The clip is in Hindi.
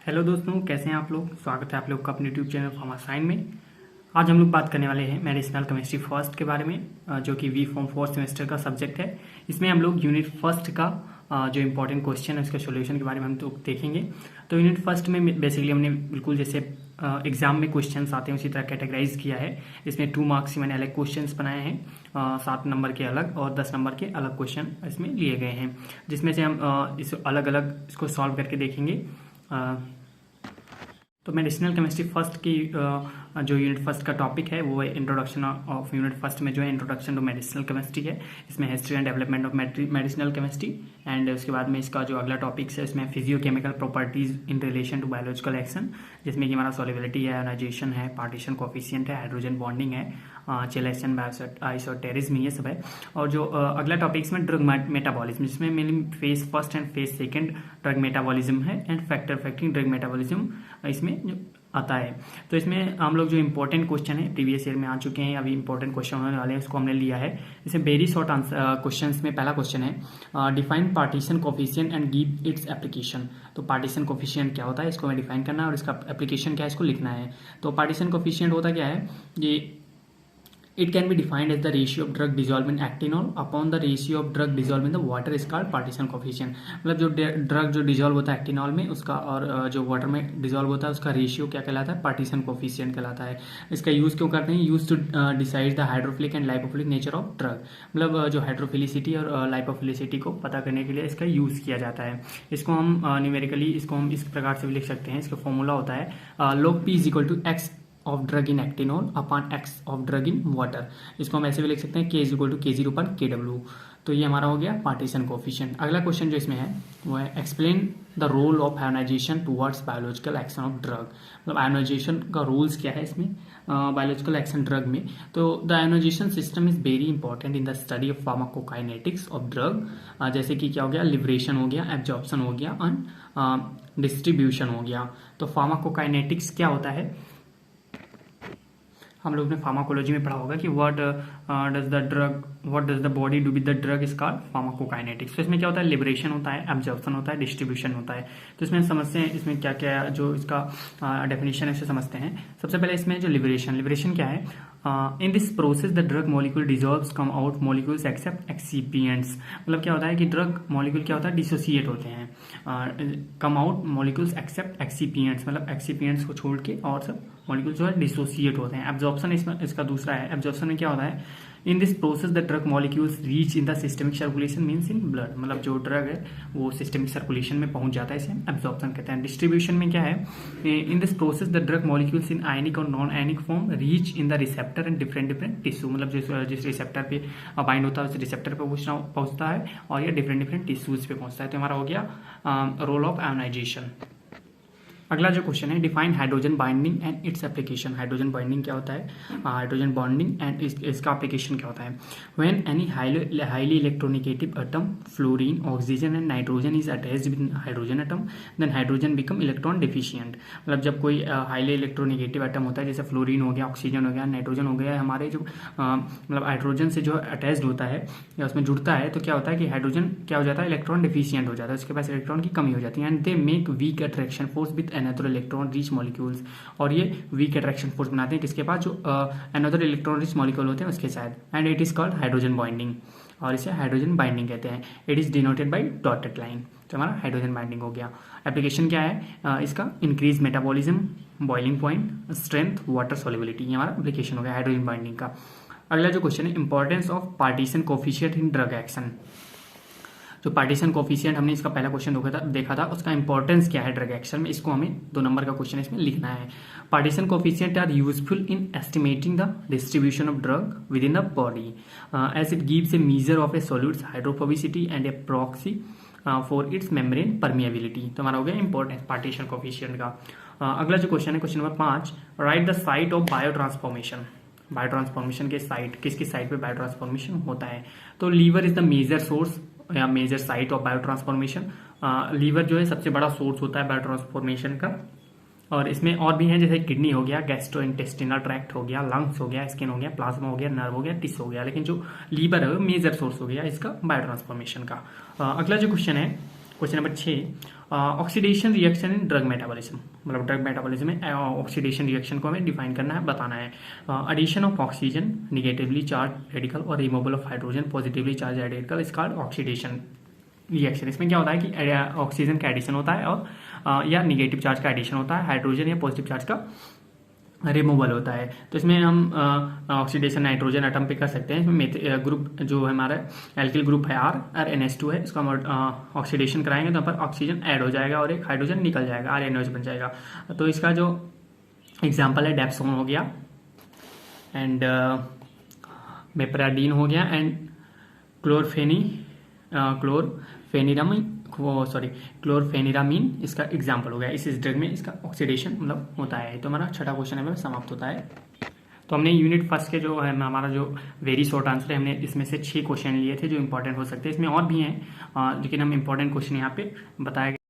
हेलो दोस्तों, कैसे हैं आप लोग। स्वागत है आप लोग का अपने यूट्यूब चैनल फार्मासाइन में। आज हम लोग बात करने वाले हैं मेडिसिनल केमिस्ट्री फर्स्ट के बारे में, जो कि वी फॉर्म फोर्थ सेमेस्टर का सब्जेक्ट है। इसमें हम लोग यूनिट फर्स्ट का जो इम्पोर्टेंट क्वेश्चन है उसके सॉल्यूशन के बारे में हम तो देखेंगे। तो यूनिट फर्स्ट में बेसिकली हमने बिल्कुल जैसे एग्जाम में क्वेश्चंस आते हैं उसी तरह कैटेगराइज किया है। इसमें 2 मार्क्स मैंने अलग क्वेश्चंस बनाए हैं, 7 नंबर के अलग और 10 नंबर के अलग क्वेश्चन इसमें लिए गए हैं, जिसमें से हम इस अलग अलग इसको सॉल्व करके देखेंगे। तो मेडिसिनल केमिस्ट्री फर्स्ट की जो यूनिट फर्स्ट का टॉपिक है वो है इंट्रोडक्शन ऑफ यूनिट फर्स्ट में जो है इंट्रोडक्शन टू मेडिसिनल केमिस्ट्री है। इसमें history and development of medicinal chemistry and उसके बाद में इसका जो अगला टॉपिक है उसमें physicochemical properties in relation to biological action, जिसमें कि हमारा सॉल्युबिलिटी है, आयोनाइजेशन है, पार्टीशन कोफिशिएंट है, हाइड्रोजन बॉन्डिंग है, चेलेशन आइसोटेरिज्म, ये सब है। और जो अगला टॉपिक इसमें ड्रग मेटाबॉलिज्म, जिसमें mainly phase first and phase second drug metabolism है and factor affecting drug metabolism इसमें जो आता है। तो इसमें हम लोग जो इंपॉर्टेंट क्वेश्चन है प्रीवियस ईयर में आ चुके हैं, अभी इंपॉर्टेंट क्वेश्चन होने वाले हैं, उसको हमने लिया है। इसमें वेरी शॉर्ट आंसर क्वेश्चंस में पहला क्वेश्चन है define partition coefficient and give its application. तो पार्टीशन कोफिशिएंट क्या होता है, इसको हमें डिफाइन करना है और इसका एप्लीकेशन क्या है, इसको लिखना है। तो पार्टीशन कोफिशिएंट होता क्या है, ये It can be defined as the ratio of drug dissolved in actinol upon the ratio of drug dissolved in the water is called partition coefficient। मतलब जो ड्रग जो डिजॉल्व होता है एक्टिनॉल में उसका और जो वाटर में डिजॉल्व होता है उसका रेशियो क्या कहलाता है, पार्टीशन कोफिशिएंट कहलाता है। इसका यूज क्यों करते हैं, use to decide the hydrophilic and lipophilic nature of drug. मतलब जो हाइड्रोफिलिसिटी और लाइपोफिलिसिटी को पता करने के लिए इसका यूज किया जाता है। इसको हम न्यूमेरिकली इसको हम इस प्रकार से भी लिख सकते हैं। इसका फॉर्मूला होता है log p is equal to x of drug in octanol upon x of drug in water. इसको हम ऐसे भी लिख सकते हैं k is equal to k0 upon kw। तो ये हमारा हो गया पार्टीशन कोफिशिएंट। अगला क्वेश्चन जो इसमें है वो है explain the role of ionization towards biological action of drug. मतलब आयोनाइजेशन का रूल्स क्या है इसमें बायोलॉजिकल एक्शन ड्रग में। तो the ionization system is very important in the study of pharmacokinetics of drug. जैसे कि क्या हो गया, लिबरेशन हो गया, एब्जॉर्प्शन हो गया एंड डिस्ट्रीब्यूशन हो गया। तो फार्माकोकाइनेटिक्स क्या होता है, हम लोग ने फार्माकोलॉजी में पढ़ा होगा कि what does the body do with the drug is called pharmacokinetics. तो इसमें क्या होता है, लिबरेशन होता है, एब्जॉर्प्शन होता है, डिस्ट्रीब्यूशन होता है। तो इसमें समझते हैं इसमें क्या क्या जो इसका डेफिनेशन है उसे समझते हैं। सबसे पहले इसमें जो लिबरेशन क्या है, in this process the drug molecule dissolves come out molecules except excipients. मतलब क्या होता है कि ड्रग मॉलिक्यूल क्या होता है, डिसोसिएट होते हैं, come out molecules except excipients, मतलब एक्सिपिएंट्स को छोड़ के और सब मॉलिक्यूल जो है डिसोसिएट होते हैं। एब्जॉर्प्शन इसमें इसका दूसरा है। एब्जॉर्प्शन में क्या होता है, in this process the drug molecules reach in the systemic circulation means in blood. मतलब जो ड्रग है वो सिस्टमिक सर्कुलेशन में पहुंच जाता है, इसे एब्जॉर्प्शन कहते हैं। डिस्ट्रीब्यूशन में क्या है, in this process the drug molecules in ionic और non ionic form reach in the receptor and different tissue. मतलब जिस रिसेप्टर पे बाइंड होता है उस रिसेप्टर पे पहुंचता है और ये डिफरेंट टिश्यूज पे पहुंचता है। तो हमारा हो गया रोल ऑफ आयोनाइजेशन। अगला जो क्वेश्चन है define hydrogen binding and its application. Hydrogen binding क्या होता है, हाइड्रोजन बॉन्डिंग एंड इसका एप्लीकेशन क्या होता है। When any highly electronegative atom fluorine oxygen and nitrogen is attached with hydrogen atom then hydrogen become electron deficient. मतलब जब कोई हाईली इलेक्ट्रोनेगेटिव एटम होता है, जैसे फ्लोरीन हो गया, ऑक्सीजन हो गया, नाइट्रोजन हो गया, हमारे जो मतलब हाइड्रोजन से जो अटैच्ड होता है या उसमें जुड़ता है, तो क्या होता है कि हाइड्रोजन क्या हो जाता है, इलेक्ट्रॉन डिफिशिएंट हो जाता है, उसके पास इलेक्ट्रॉन की कमी हो जाती है। And they make weak attraction force with another electron rich molecules. और ये वीक अट्रैक्शन फोर्स बनाते हैं किसके पास, जो एनदर इलेक्ट्रॉन रिच मॉलिक्यूल होते हैं उसके साथ। And it is called hydrogen binding, और इसे हाइड्रोजन बाइंडिंग कहते हैं। It is denoted by dotted line. तो हमारा हाइड्रोजन बाइंडिंग हो गया। एप्लीकेशन क्या है इसका, increase metabolism, boiling point, strength, water solubility, ये हमारा एप्लीकेशन हो गया हाइड्रोजन बाइंडिंग का। अगला जो क्वेश्चन है importance of partition coefficient in drug action. जो पार्टीशन कोफिशिएंट हमने इसका पहला क्वेश्चन देखा था उसका इंपॉर्टेंस क्या है ड्रग एक्शन में, इसको हमें 2 नंबर का क्वेश्चन इसमें लिखना है। Partition coefficient are useful in estimating the distribution of drug within the body as it gives a measure of a solute's hydrophobicity and a proxy for its membrane permeability. तो हमारा हो गया इंपॉर्टेंस पार्टीशन कोफिशिएंट का। अगला जो क्वेश्चन है question number 5, write the site of biotransformation. Biotransformation के साइट, किसकी साइट पे बायो ट्रांसफॉर्मेशन होता है। तो liver is the major source या major site of biotransformation. Liver जो है सबसे बड़ा सोर्स होता है बायो ट्रांसफॉर्मेशन का। और इसमें और भी हैं, जैसे किडनी हो गया, गैस्ट्रोइंटेस्टिनल ट्रैक्ट हो गया, लंग्स हो गया, स्किन हो गया, प्लाज्मा हो गया, नर्व हो गया, टिश्यू हो गया। लेकिन जो लीवर है वो मेजर सोर्स हो गया इसका बायो ट्रांसफॉर्मेशन का। अगला जो क्वेश्चन है question number 6, oxidation reaction in drug metabolism, मतलब ड्रग मेटाबॉलिज्म में ऑक्सीडेशन रिएक्शन को हमें डिफाइन करना है, बताना है। Addition of oxygen negatively charge radical और removal of hydrogen positively charge radical is called oxidation reaction. इसमें क्या होता है कि ऑक्सीजन का एडिशन होता है और या निगेटिव चार्ज का एडिशन होता है, हाइड्रोजन या पॉजिटिव चार्ज का रिमूवल होता है। तो इसमें हम ऑक्सीडेशन नाइट्रोजन एटम पे कर सकते हैं। इसमें ग्रुप जो हमारा एल्किल ग्रुप है R और NH2 है, इसको हम ऑक्सीडेशन कराएंगे तो यहाँ पर ऑक्सीजन ऐड हो जाएगा और एक हाइड्रोजन निकल जाएगा, RNOH बन जाएगा। तो इसका जो एग्जाम्पल है डेप्सोन हो गया एंड मेपराडीन हो गया एंड क्लोरफेनिरामीन इसका एग्जाम्पल हो गया। इस ड्रग में इसका ऑक्सीडेशन मतलब होता है। तो हमारा छठा क्वेश्चन है समाप्त होता है। तो हमने यूनिट फर्स्ट के जो है हमारा जो वेरी शॉर्ट आंसर है, हमने इसमें से 6 क्वेश्चन लिए थे जो इंपॉर्टेंट हो सकते हैं। इसमें और भी हैं लेकिन हम इंपॉर्टेंट क्वेश्चन यहाँ पे बताया गया।